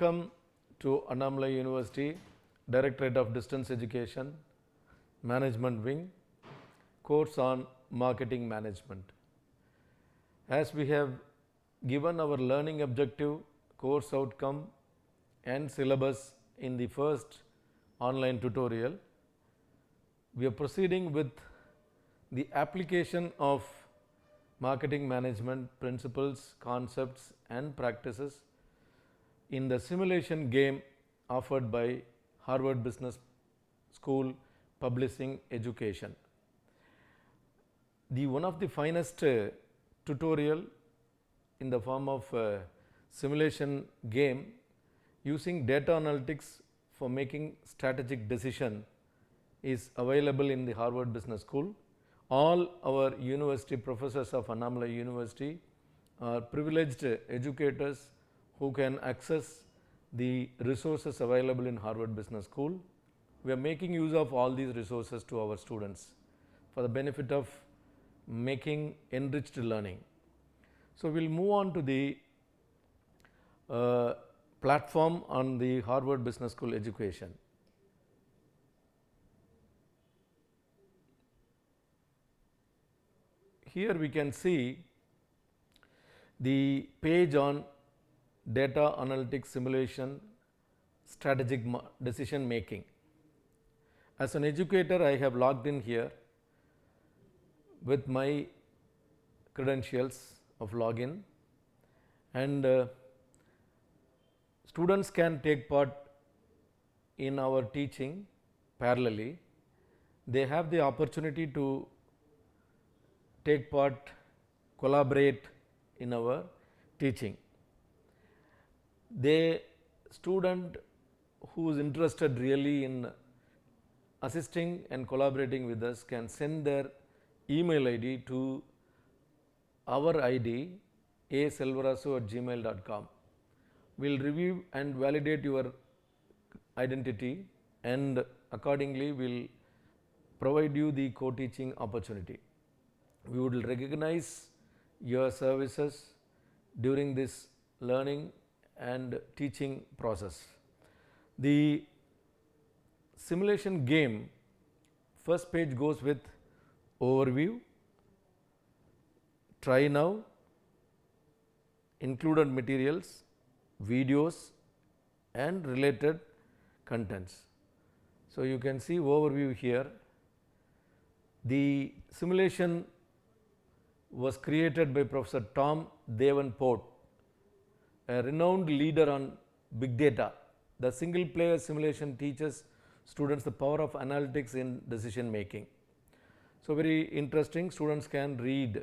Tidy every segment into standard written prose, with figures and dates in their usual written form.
Welcome to Annamalai University, Directorate of Distance Education, Management Wing, course on Marketing Management. As we have given our learning objective, course outcome and syllabus in the first online tutorial, we are proceeding with the application of marketing management principles, concepts and practices in the simulation game offered by Harvard Business School Publishing Education. One of the finest tutorial in the form of simulation game using data analytics for making strategic decision is available in the Harvard Business School. All our university professors of Annamalai University are privileged educators who can access the resources available in Harvard Business School. We are making use of all these resources to our students for the benefit of making enriched learning. So, we will move on to the platform on the Harvard Business School education. Here we can see the page on data analytics simulation strategic decision making. As an educator, I have logged in here with my credentials of login, and students can take part in our teaching parallelly. They have the opportunity to take part, collaborate in our teaching. The student who is interested really in assisting and collaborating with us can send their email ID to our ID selvarasu@gmail.com. We will review and validate your identity, and accordingly we will provide you the co-teaching opportunity. We would recognize your services during this learning and teaching process. The simulation game first page goes with overview, try now, included materials, videos and related contents. So, you can see overview here. The simulation was created by Professor Tom Davenport, a renowned leader on big data. The single player simulation teaches students the power of analytics in decision making. So, very interesting, students can read,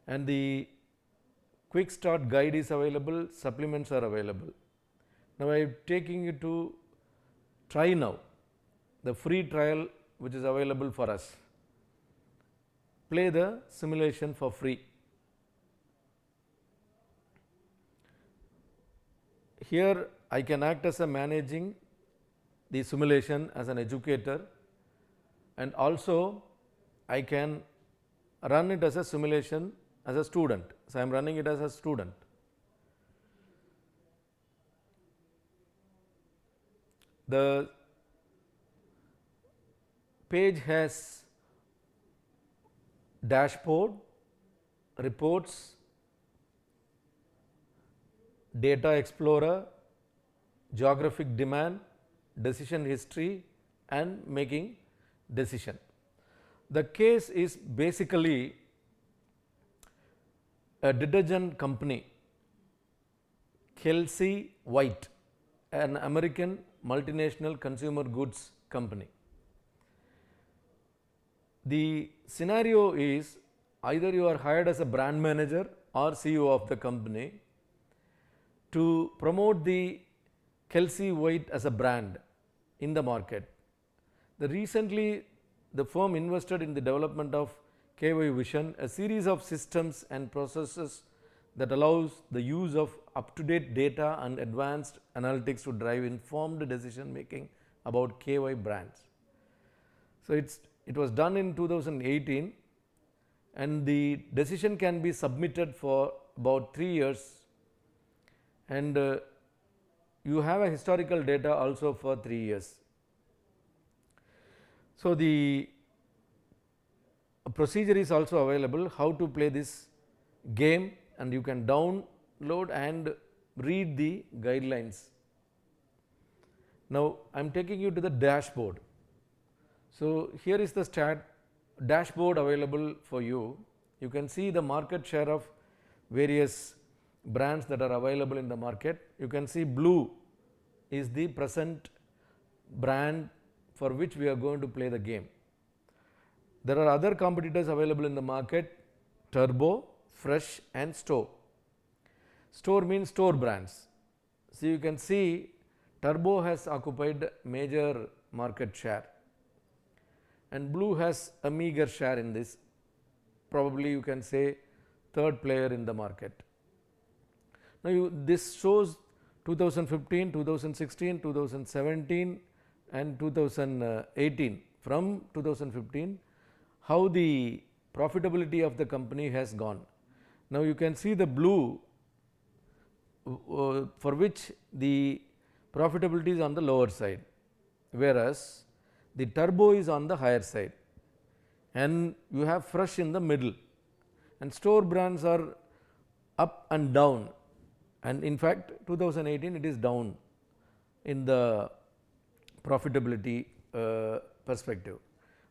and the quick start guide is available, supplements are available. Now, I am taking you to try now, the free trial which is available for us. Play the simulation for free. Here I can act as a managing the simulation as an educator, and also I can run it as a simulation as a student. So, I am running it as a student. The page has dashboard, reports, data explorer, geographic demand, decision history and making decision. The case is basically a detergent company, Kelsey White, an American multinational consumer goods company. The scenario is either you are hired as a brand manager or CEO of the company to promote the Kelsey White as a brand in the market. Recently, the firm invested in the development of KY Vision, a series of systems and processes that allows the use of up-to-date data and advanced analytics to drive informed decision making about KY brands. So, it was done in 2018, and the decision can be submitted for about 3 years, and you have a historical data also for 3 years. So, the procedure is also available how to play this game, and you can download and read the guidelines. Now, I am taking you to the dashboard. So, here is the dashboard available for you. You can see the market share of various brands that are available in the market. You can see blue is the present brand for which we are going to play the game. There are other competitors available in the market: Turbo, Fresh and Store. Store means store brands. So, you can see Turbo has occupied major market share and blue has a meager share in this, probably you can say third player in the market. Now, this shows 2015, 2016, 2017 and 2018. From 2015, how the profitability of the company has gone. Now, you can see the blue for which the profitability is on the lower side, whereas the Turbo is on the higher side, and you have Fresh in the middle, and store brands are up and down, and in fact 2018 it is down in the profitability perspective.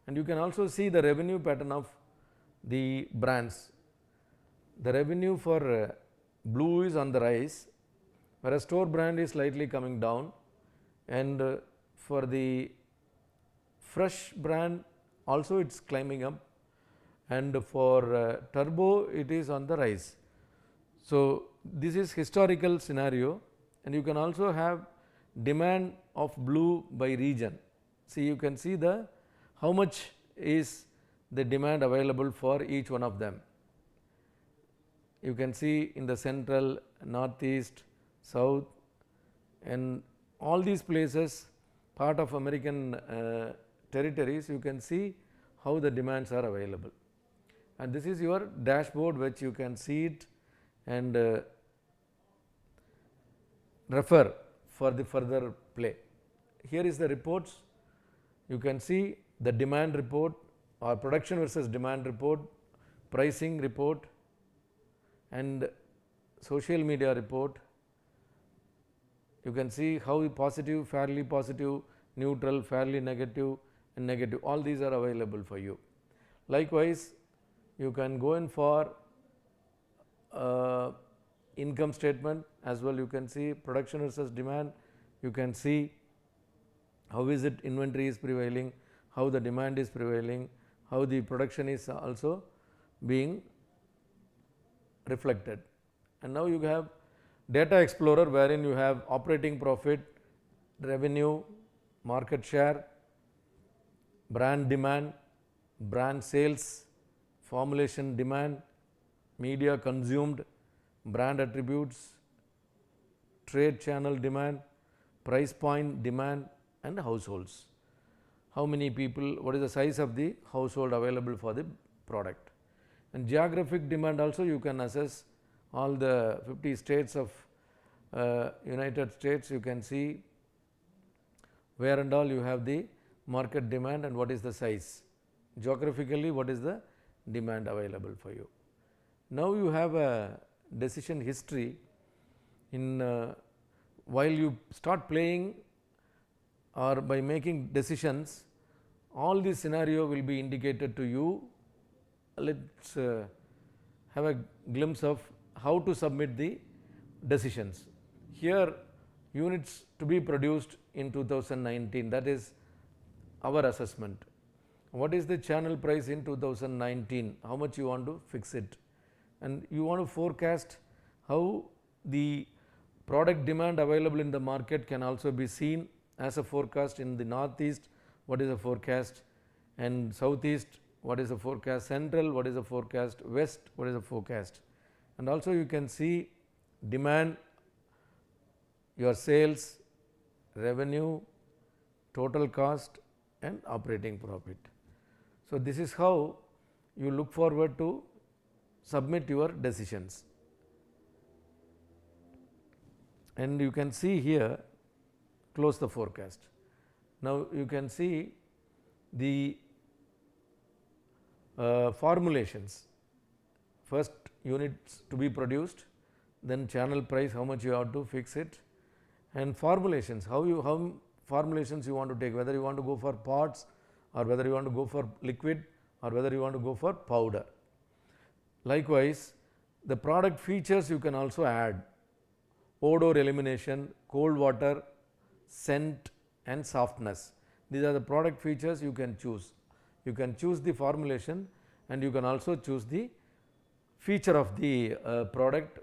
And you can also see the revenue pattern of the brands. The revenue for blue is on the rise, whereas store brand is slightly coming down, and for the Fresh brand also it is climbing up, and for Turbo it is on the rise. So, this is historical scenario, and you can also have demand of blue by region. See, you can see the how much is the demand available for each one of them. You can see in the central, northeast, south, and all these places part of American territories, you can see how the demands are available. And this is your dashboard which you can see it and refer for the further play. Here is the reports. You can see the demand report or production versus demand report, pricing report and social media report. You can see how positive, fairly positive, neutral, fairly negative and negative, all these are available for you. Likewise, you can go in for income statement as well. You can see production versus demand. You can see how is it inventory is prevailing, how the demand is prevailing, how the production is also being reflected. And now you have data explorer, wherein you have operating profit, revenue, market share, brand demand, brand sales, formulation demand, media consumed, brand attributes, trade channel demand, price point demand and households. How many people, what is the size of the household available for the product. And geographic demand also you can assess all the 50 states of United States. You can see where and all you have the market demand and what is the size. Geographically, what is the demand available for you. Now you have a decision history. In while you start playing or by making decisions, all this scenario will be indicated to you. Let us have a glimpse of how to submit the decisions. Here units to be produced in 2019, that is our assessment. What is the channel price in 2019, how much you want to fix it, and you want to forecast how the product demand available in the market can also be seen as a forecast. In the northeast, what is the forecast, and southeast, what is the forecast, central, what is the forecast, west, what is the forecast. And also you can see demand, your sales, revenue, total cost and operating profit. So, this is how you look forward to submit your decisions. and you can see here, close the forecast. Now you can see the formulations. First units to be produced, then channel price, how much you have to fix it, and formulations, how formulations you want to take, whether you want to go for pods or whether you want to go for liquid or whether you want to go for powder. Likewise, the product features you can also add: odor elimination, cold water, scent and softness. These are the product features you can choose. You can choose the formulation and you can also choose the feature of the product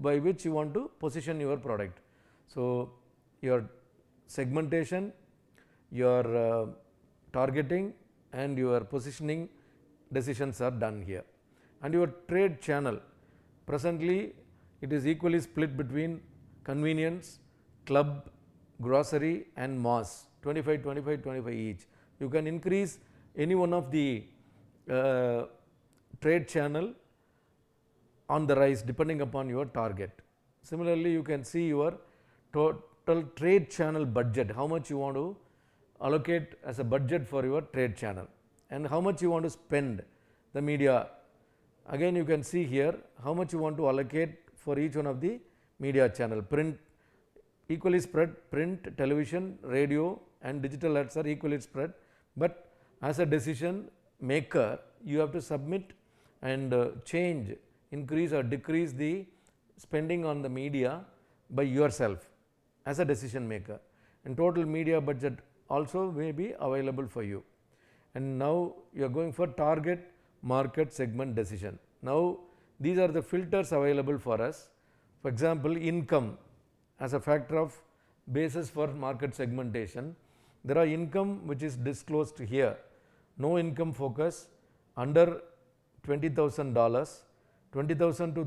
by which you want to position your product. So, your segmentation, your targeting and your positioning decisions are done here. And your trade channel, presently it is equally split between convenience, club, grocery and mass, 25, 25, 25 each. You can increase any one of the trade channel on the rise depending upon your target. Similarly, you can see your total trade channel budget, how much you want to allocate as a budget for your trade channel and how much you want to spend the media. Again you can see here how much you want to allocate for each one of the media channel. Print equally spread, print, television, radio and digital ads are equally spread, but as a decision maker you have to submit and change, increase or decrease the spending on the media by yourself as a decision maker, and total media budget also may be available for you. And now you are going for target market segment decision. Now these are the filters available for us. For example, income as a factor of basis for market segmentation. There are income which is disclosed here: no income focus, under $20,000, $20,000 to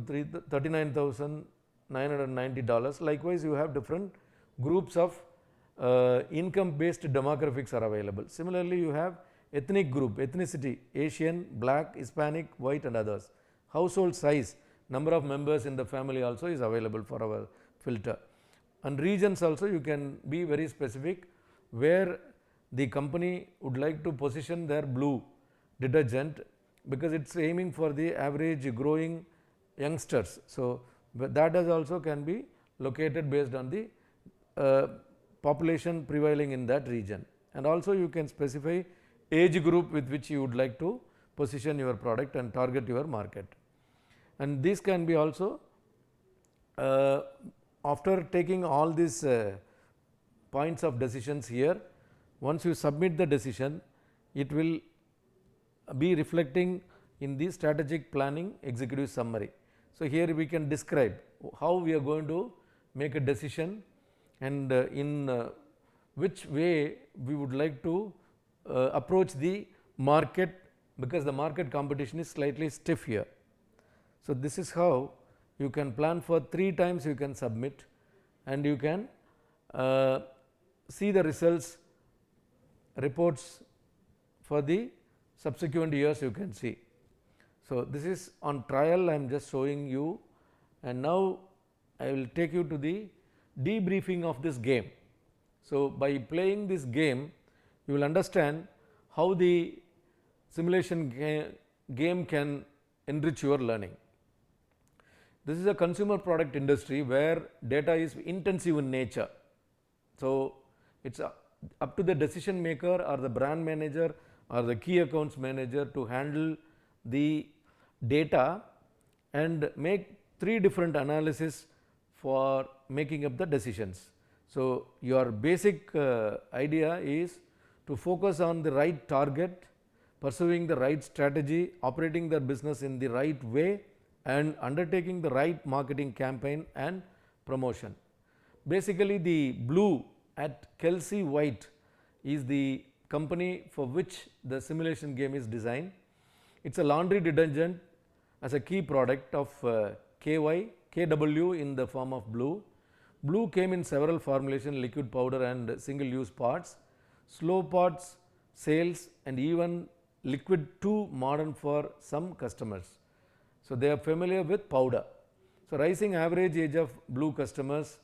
$39,990. Likewise, you have different groups of income based demographics are available. Similarly, you have ethnic group, ethnicity, Asian, black, Hispanic, white and others. Household size, number of members in the family also is available for our filter. And regions also you can be very specific where the company would like to position their blue detergent, because it is aiming for the average growing youngsters. So, that is also can be located based on the population prevailing in that region, and also you can specify age group with which you would like to position your product and target your market. And this can be also after taking all these points of decisions here, once you submit the decision, it will be reflecting in the strategic planning executive summary. So, here we can describe how we are going to make a decision and in which way we would like to approach the market, because the market competition is slightly stiff here. So, this is how you can plan for 3 times you can submit and you can see the results reports for the subsequent years you can see. So, this is on trial I am just showing you, and now I will take you to the debriefing of this game. So, by playing this game you will understand how the simulation game can enrich your learning. This is a consumer product industry where data is intensive in nature. So, it is up to the decision maker or the brand manager or the key accounts manager to handle the data and make 3 different analysis for making up the decisions. So, your basic idea is to focus on the right target, pursuing the right strategy, operating their business in the right way and undertaking the right marketing campaign and promotion. Basically, the blue at Kelsey White is the company for which the simulation game is designed. It is a laundry detergent as a key product of KW in the form of blue. Blue came in several formulations: liquid, powder and single use pods, slow pods, sales and even liquid too modern for some customers. So, they are familiar with powder. So, rising average age of blue customers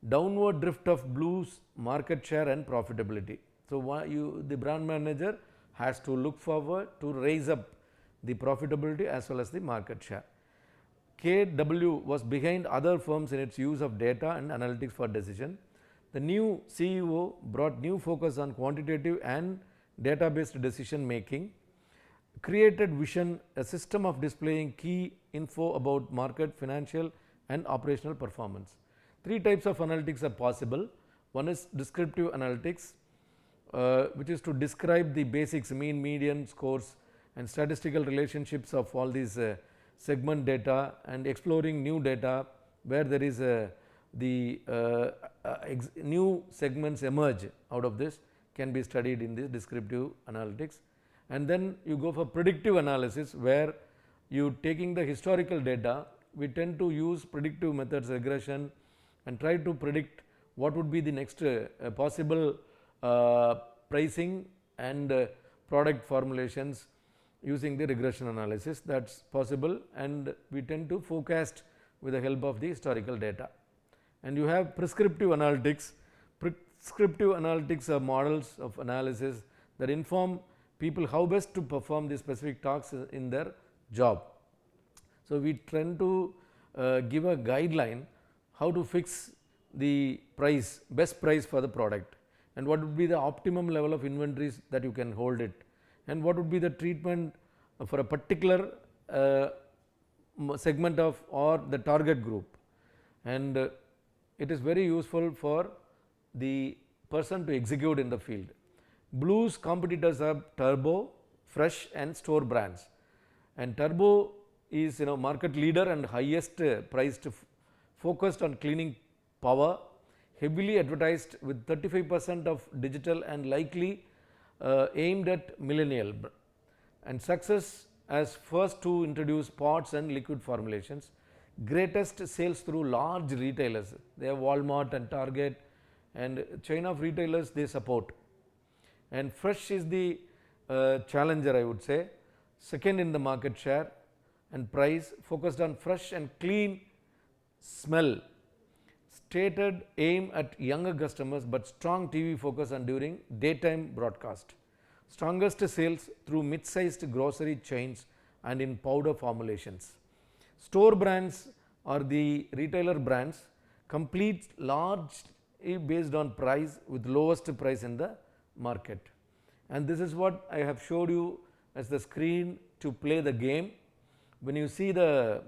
downward drift of blue's market share and profitability. So, the brand manager has to look forward to raise up the profitability as well as the market share. KW was behind other firms in its use of data and analytics for decision. The new CEO brought new focus on quantitative and data-based decision making, created Vision, a system of displaying key info about market, financial and operational performance. Three types of analytics are possible. One is descriptive analytics, which is to describe the basics, mean, median, scores and statistical relationships of all these segment data, and exploring new data where there is new segments emerge out of this can be studied in this descriptive analytics. And then you go for predictive analysis, where you taking the historical data, we tend to use predictive methods, regression, and try to predict what would be the next possible pricing and product formulations using the regression analysis. That is possible, and we tend to forecast with the help of the historical data. And you have prescriptive analytics. Prescriptive analytics are models of analysis that inform people how best to perform the specific tasks in their job. So, we tend to give a guideline how to fix the price, best price for the product, and what would be the optimum level of inventories that you can hold it, and what would be the treatment for a particular segment of or the target group. And it is very useful for the person to execute in the field. Blue's competitors are Turbo, Fresh and Store brands, and Turbo is market leader and highest priced, focused on cleaning power, heavily advertised with 35% of digital and likely aimed at millennial, and success as first to introduce pods and liquid formulations. Greatest sales through large retailers, they have Walmart and Target and chain of retailers they support. And Fresh is the challenger, I would say, second in the market share and price, focused on fresh and clean smell, stated aim at younger customers but strong TV focus on during daytime broadcast. Strongest sales through mid-sized grocery chains and in powder formulations. Store brands are the retailer brands, complete largely based on price with lowest price in the market. And this is what I have showed you as the screen to play the game. When you see the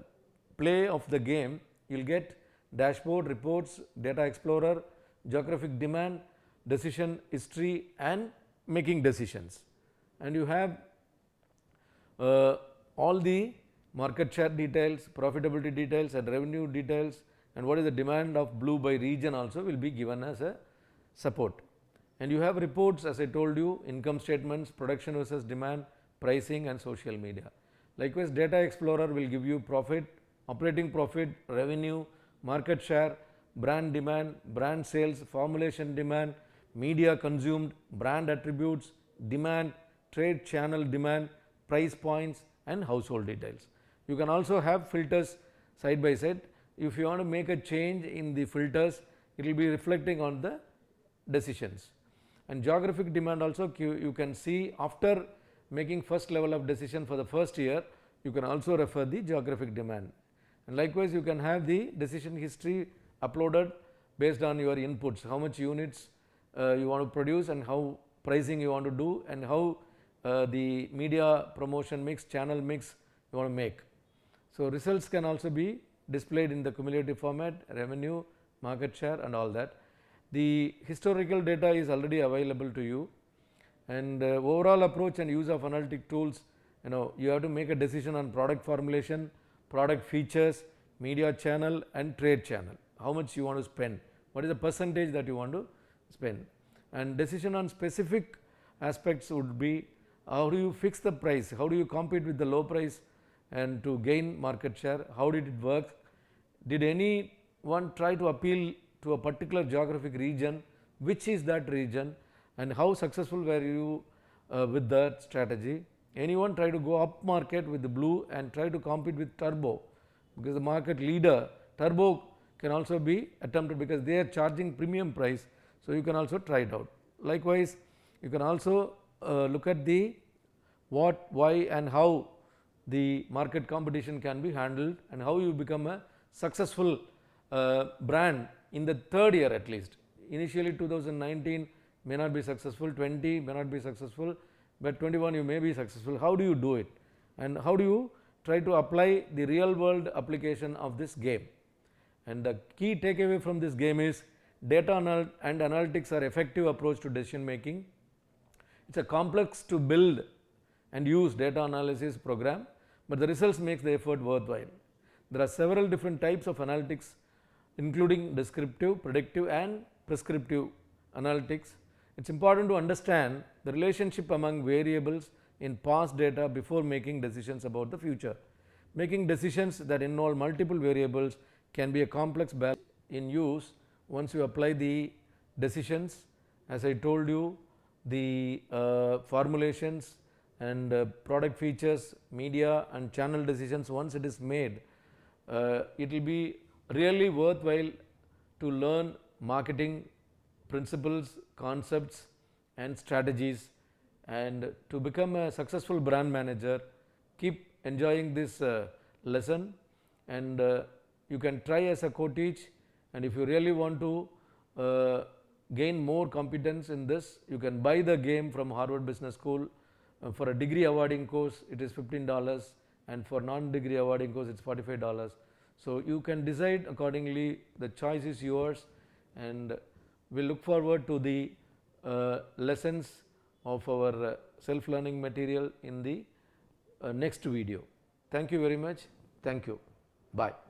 play of the game, you will get dashboard, reports, data explorer, geographic demand, decision history and making decisions. And you have all the market share details, profitability details and revenue details, and what is the demand of Blue by region also will be given as a support. And you have reports, as I told you, income statements, production versus demand, pricing and social media. Likewise, data explorer will give you profit, operating profit, revenue, market share, brand demand, brand sales, formulation demand, media consumed, brand attributes, demand, trade channel demand, price points and household details. You can also have filters side by side. If you want to make a change in the filters, it will be reflecting on the decisions. And geographic demand also, you can see after making first level of decision for the first year, you can also refer the geographic demand. And likewise, you can have the decision history uploaded based on your inputs, how much units you want to produce and how pricing you want to do and how the media promotion mix, channel mix you want to make. So, results can also be displayed in the cumulative format, revenue, market share and all that. The historical data is already available to you, and overall approach and use of analytic tools, you have to make a decision on product formulation, product features, media channel and trade channel, how much you want to spend, what is the percentage that you want to spend. And decision on specific aspects would be how do you fix the price, how do you compete with the low price and to gain market share, how did it work, did anyone try to appeal to a particular geographic region, which is that region and how successful were you with that strategy. Anyone try to go up market with the Blue and try to compete with Turbo, because the market leader Turbo can also be attempted because they are charging premium price. So, you can also try it out. Likewise, you can also look at the what, why and how the market competition can be handled and how you become a successful brand in the third year at least. Initially 2019 may not be successful, 20 may not be successful, but 21 you may be successful. How do you do it and how do you try to apply the real world application of this game? And the key takeaway from this game is data and analytics are effective approach to decision making. It's a complex to build and use data analysis program, but the results makes the effort worthwhile. There are several different types of analytics including descriptive, predictive and prescriptive analytics. It's important to understand the relationship among variables in past data before making decisions about the future. Making decisions that involve multiple variables can be a complex balance in use once you apply the decisions. As I told you, the formulations and product features, media and channel decisions, once it is made, it will be really worthwhile to learn marketing principles, concepts and strategies, and to become a successful brand manager. Keep enjoying this lesson, and you can try as a co-teach, and if you really want to gain more competence in this, you can buy the game from Harvard Business School. For a degree awarding course it is $15 and for non-degree awarding course it is $45. So, you can decide accordingly, the choice is yours, and we look forward to the lessons of our self-learning material in the next video. Thank you very much. Thank you. Bye.